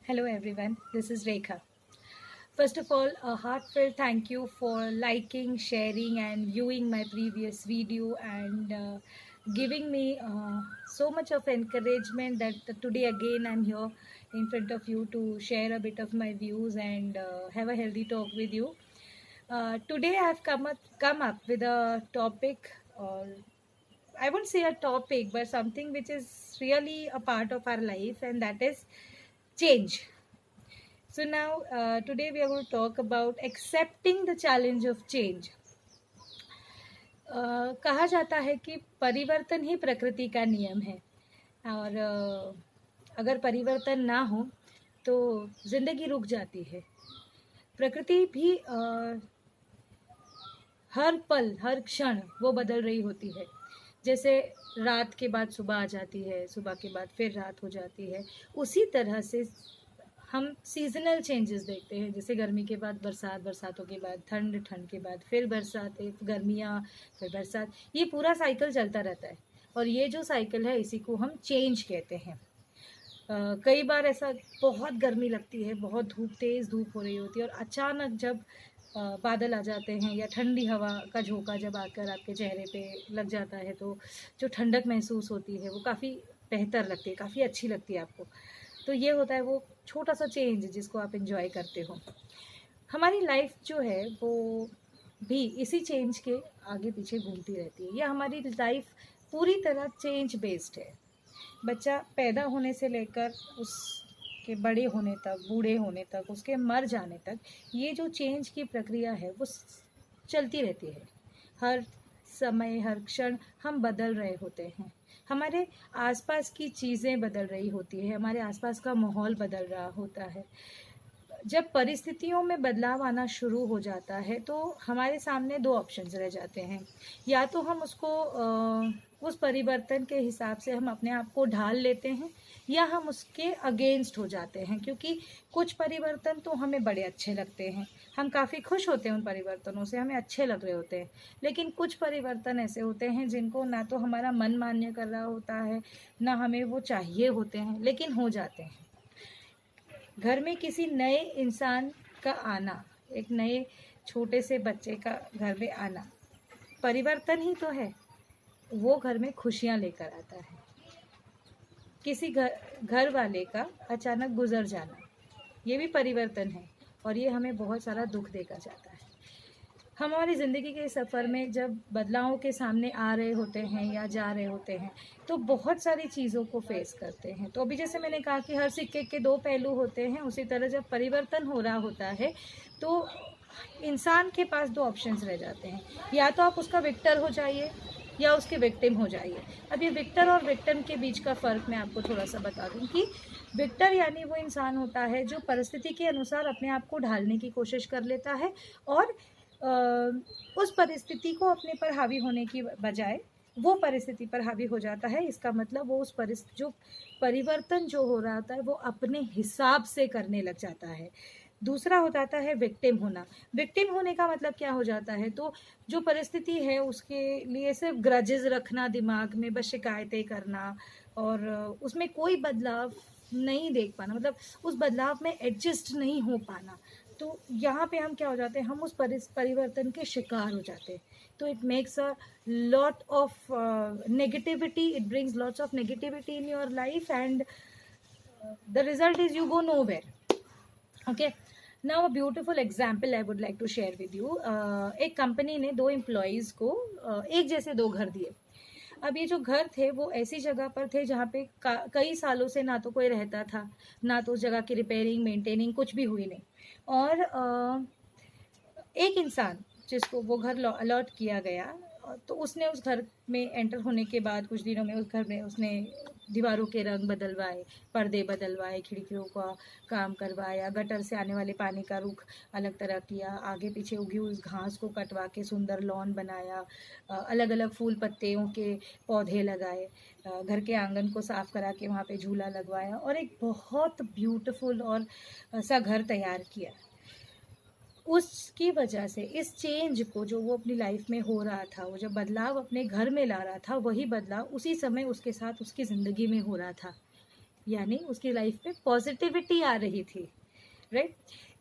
Hello everyone, this is Rekha. First of all, a heartfelt thank you for liking, sharing, and viewing my previous video and giving me so much of encouragement that today again I'm here in front of you to share a bit of my views and have a healthy talk with you. Today I've come up with a topic, or I won't say a topic, but something which is really a part of our life, and that is change. So now, today we are going to talk about accepting the challenge of change. कहा जाता है कि परिवर्तन ही प्रकृति का नियम है और अगर परिवर्तन ना हो तो जिंदगी रुक जाती है। प्रकृति भी हर पल हर क्षण वो बदल रही होती है। जैसे रात के बाद सुबह आ जाती है, सुबह के बाद फिर रात हो जाती है, उसी तरह से हम सीजनल चेंजेस देखते हैं। जैसे गर्मी के बाद बरसात, बरसातों के बाद ठंड, ठंड के बाद फिर बरसात, गर्मियाँ, फिर बरसात, ये पूरा साइकिल चलता रहता है। और ये जो साइकिल है इसी को हम चेंज कहते हैं। कई बार ऐसा बहुत गर्मी लगती है, बहुत तेज़ धूप हो रही होती है और अचानक जब बादल आ जाते हैं या ठंडी हवा का झोंका जब आकर आपके चेहरे पे लग जाता है तो जो ठंडक महसूस होती है वो काफ़ी बेहतर लगती है, काफ़ी अच्छी लगती है आपको। तो ये होता है वो छोटा सा चेंज जिसको आप एंजॉय करते हो। हमारी लाइफ जो है वो भी इसी चेंज के आगे पीछे घूमती रहती है। या हमारी लाइफ पूरी तरह चेंज बेस्ड है। बच्चा पैदा होने से लेकर उसके बड़े होने तक, बूढ़े होने तक, उसके मर जाने तक, ये जो चेंज की प्रक्रिया है वो चलती रहती है। हर समय, हर क्षण हम बदल रहे होते हैं। हमारे आसपास की चीज़ें बदल रही होती है, हमारे आसपास का माहौल बदल रहा होता है। जब परिस्थितियों में बदलाव आना शुरू हो जाता है तो हमारे सामने दो ऑप्शंस रह जाते हैं। या तो हम उसको उस परिवर्तन के हिसाब से हम अपने आप को ढाल लेते हैं, या हम उसके अगेंस्ट हो जाते हैं। क्योंकि कुछ परिवर्तन तो हमें बड़े अच्छे लगते हैं, हम काफ़ी खुश होते हैं उन परिवर्तनों से, हमें अच्छे लग रहे होते हैं। लेकिन कुछ परिवर्तन ऐसे होते हैं जिनको ना तो हमारा मन मान्य कर रहा होता है, ना हमें वो चाहिए होते हैं, लेकिन हो जाते हैं। घर में किसी नए इंसान का आना, एक नए छोटे से बच्चे का घर में आना, परिवर्तन ही तो है। वो घर में खुशियाँ लेकर आता है। किसी घर वाले का अचानक गुजर जाना, ये भी परिवर्तन है और ये हमें बहुत सारा दुख देकर जाता है। हमारी ज़िंदगी के सफ़र में जब बदलावों के सामने आ रहे होते हैं या जा रहे होते हैं तो बहुत सारी चीज़ों को फेस करते हैं। तो अभी जैसे मैंने कहा कि हर सिक्के के दो पहलू होते हैं, उसी तरह जब परिवर्तन हो रहा होता है तो इंसान के पास दो ऑप्शंस रह जाते हैं। या तो आप उसका विक्टर हो जाइए या उसके विक्टिम हो जाइए। अब ये विक्टर और विक्टिम के बीच का फ़र्क मैं आपको थोड़ा सा बता दूं कि विक्टर यानी वो इंसान होता है जो परिस्थिति के अनुसार अपने आप को ढालने की कोशिश कर लेता है और उस परिस्थिति को अपने पर हावी होने की बजाय वो परिस्थिति पर हावी हो जाता है। इसका मतलब वो जो परिवर्तन जो हो रहा होता है वो अपने हिसाब से करने लग जाता है। दूसरा हो जाता है विक्टिम होना। विक्टिम होने का मतलब क्या हो जाता है, तो जो परिस्थिति है उसके लिए सिर्फ ग्रजेस रखना दिमाग में, बस शिकायतें करना और उसमें कोई बदलाव नहीं देख पाना, मतलब उस बदलाव में एडजस्ट नहीं हो पाना। तो यहाँ पे हम क्या हो जाते हैं, हम उस परिवर्तन के शिकार हो जाते हैं। तो it makes a lot of negativity, it brings lots of negativity in your life and the result is you go nowhere. Okay, now a beautiful example I would like to share with you. एक company ने दो employees को एक जैसे दो घर दिए। अब ये जो घर थे वो ऐसी जगह पर थे जहाँ पे कई सालों से ना तो कोई रहता था, ना तो उस जगह की रिपेयरिंग मेंटेनिंग कुछ भी हुई नहीं। और एक इंसान जिसको वो घर अलॉट किया गया, तो उसने उस घर में एंटर होने के बाद कुछ दिनों में उस घर में उसने दीवारों के रंग बदलवाए, पर्दे बदलवाए, खिड़कियों का काम करवाया, गटर से आने वाले पानी का रुख अलग तरह किया, आगे पीछे उगी उस घास को कटवा के सुंदर लॉन बनाया, अलग अलग फूल पत्तियों के पौधे लगाए, घर के आंगन को साफ करा के वहाँ पे झूला लगवाया और एक बहुत ब्यूटीफुल और सा घर तैयार किया। उसकी वजह से इस चेंज को जो वो अपनी लाइफ में हो रहा था, वो जो बदलाव अपने घर में ला रहा था, वही बदलाव उसी समय उसके साथ उसकी ज़िंदगी में हो रहा था। यानी उसकी लाइफ में पॉजिटिविटी आ रही थी, राइट।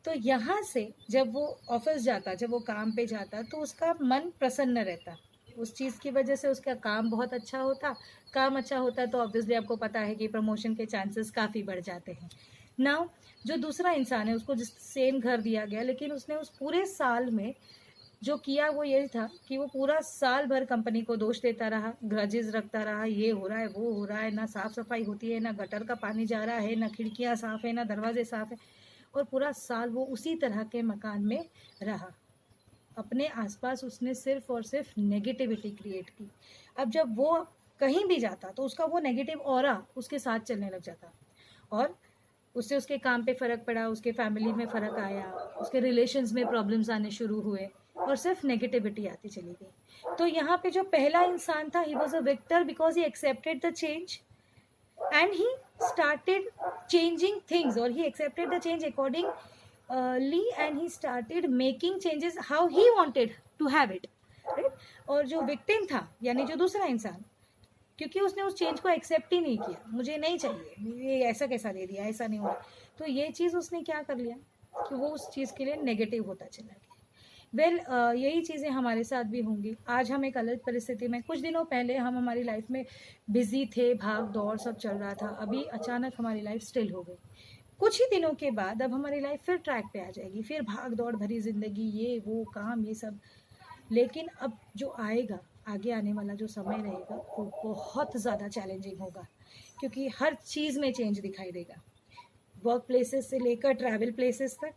तो यहाँ से जब वो ऑफिस जाता, जब वो काम पे जाता, तो उसका मन प्रसन्न रहता, उस चीज़ की वजह से उसका काम बहुत अच्छा होता। काम अच्छा होता तो ऑब्वियसली आपको पता है कि प्रमोशन के चांसेस काफ़ी बढ़ जाते हैं। नाउ जो दूसरा इंसान है, उसको जिस सेम घर दिया गया, लेकिन उसने उस पूरे साल में जो किया वो ये था कि वो पूरा साल भर कंपनी को दोष देता रहा, ग्रजेस रखता रहा, ये हो रहा है, वो हो रहा है, ना साफ सफाई होती है, ना गटर का पानी जा रहा है, ना खिड़कियां साफ है, ना दरवाजे साफ है, और पूरा साल वो उसी तरह के मकान में रहा। अपने आसपास उसने सिर्फ और सिर्फ नेगेटिविटी क्रिएट की। अब जब वो कहीं भी जाता तो उसका वो नेगेटिव ऑरा उसके साथ चलने लग जाता, और उससे उसके काम पे फ़र्क पड़ा, उसके फैमिली में फ़र्क आया, उसके रिलेशंस में प्रॉब्लम्स आने शुरू हुए, और सिर्फ नेगेटिविटी आती चली गई। तो यहाँ पे जो पहला इंसान था, he was a victor because he accepted the change and he started changing things, और he accepted the change accordingly and he started making changes how he wanted to have it, right. और जो victim था, यानी जो दूसरा इंसान, क्योंकि उसने उस चेंज को एक्सेप्ट ही नहीं किया, मुझे नहीं चाहिए, ये ऐसा कैसा दे दिया, ऐसा नहीं हुआ, तो ये चीज़ उसने क्या कर लिया कि वो उस चीज़ के लिए नेगेटिव होता चला गया। यही चीज़ें हमारे साथ भी होंगी। आज हम एक अलग परिस्थिति में, कुछ दिनों पहले हम हमारी लाइफ में बिजी थे, भाग दौड़ सब चल रहा था, अभी अचानक हमारी लाइफ स्टिल हो गई। कुछ ही दिनों के बाद अब हमारी लाइफ फिर ट्रैक पे आ जाएगी, फिर भाग दौड़ भरी जिंदगी, ये वो काम, ये सब। लेकिन अब जो आएगा, आगे आने वाला जो समय रहेगा, वो बहुत ज़्यादा चैलेंजिंग होगा, क्योंकि हर चीज़ में चेंज दिखाई देगा। वर्क प्लेसेस से लेकर ट्रैवल प्लेसेस तक,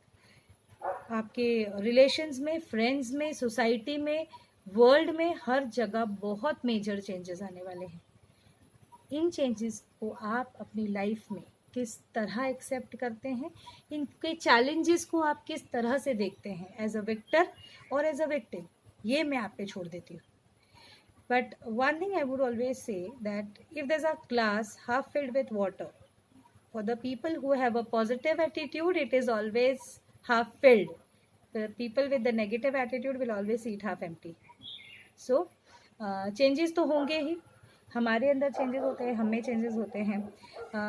आपके रिलेशंस में, फ्रेंड्स में, सोसाइटी में, वर्ल्ड में, हर जगह बहुत मेजर चेंजेस आने वाले हैं। इन चेंजेस को आप अपनी लाइफ में किस तरह एक्सेप्ट करते हैं, इनके चैलेंजेस को आप किस तरह से देखते हैं, एज अ विक्टर और एज अ विक्टिम, ये मैं आप पे छोड़ देती हूँ। But one thing I would always say, that if there's a glass half filled with water, for the people who have a positive attitude, it is always half filled. The people with the negative attitude will always see it half empty. So, changes तो होंगे ही, हमारे अंदर changes होते हैं, हमें changes होते हैं।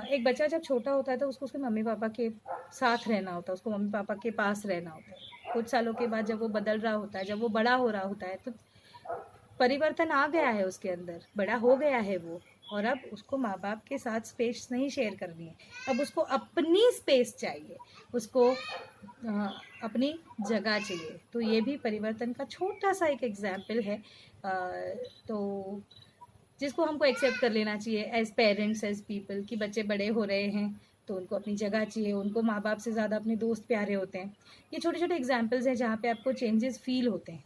एक बच्चा जब छोटा होता है तो उसको उसके मम्मी पापा के साथ रहना होता है, उसको मम्मी पापा के पास रहना होता है। कुछ सालों के बाद जब वो बदल रहा होता है, जब वो बड़ा हो रहा होता है, तो परिवर्तन आ गया है उसके अंदर, बड़ा हो गया है वो, और अब उसको माँ बाप के साथ स्पेस नहीं शेयर करनी है, अब उसको अपनी स्पेस चाहिए, उसको अपनी जगह चाहिए। तो ये भी परिवर्तन का छोटा सा एक एग्जाम्पल है, तो जिसको हमको एक्सेप्ट कर लेना चाहिए एज पेरेंट्स, एज पीपल, कि बच्चे बड़े हो रहे हैं तो उनको अपनी जगह चाहिए, उनको माँ बाप से ज़्यादा अपने दोस्त प्यारे होते हैं। ये छोटे छोटे एग्जाम्पल्स हैं जहाँ पे आपको चेंजेस फील होते हैं।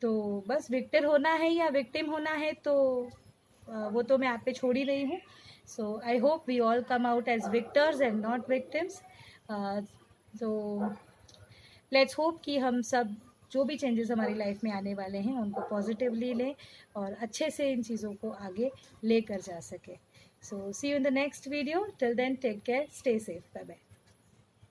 तो बस विक्टर होना है या विक्टिम होना है, तो वो तो मैं आप पे छोड़ ही रही हूँ। So I hope we all come out as victors and not victims. तो लेट्स होप कि हम सब जो भी चेंजेस हमारी लाइफ में आने वाले हैं उनको पॉजिटिवली लें और अच्छे से इन चीज़ों को आगे लेकर जा सके। So see you in the next video, till then take care, stay safe, bye bye.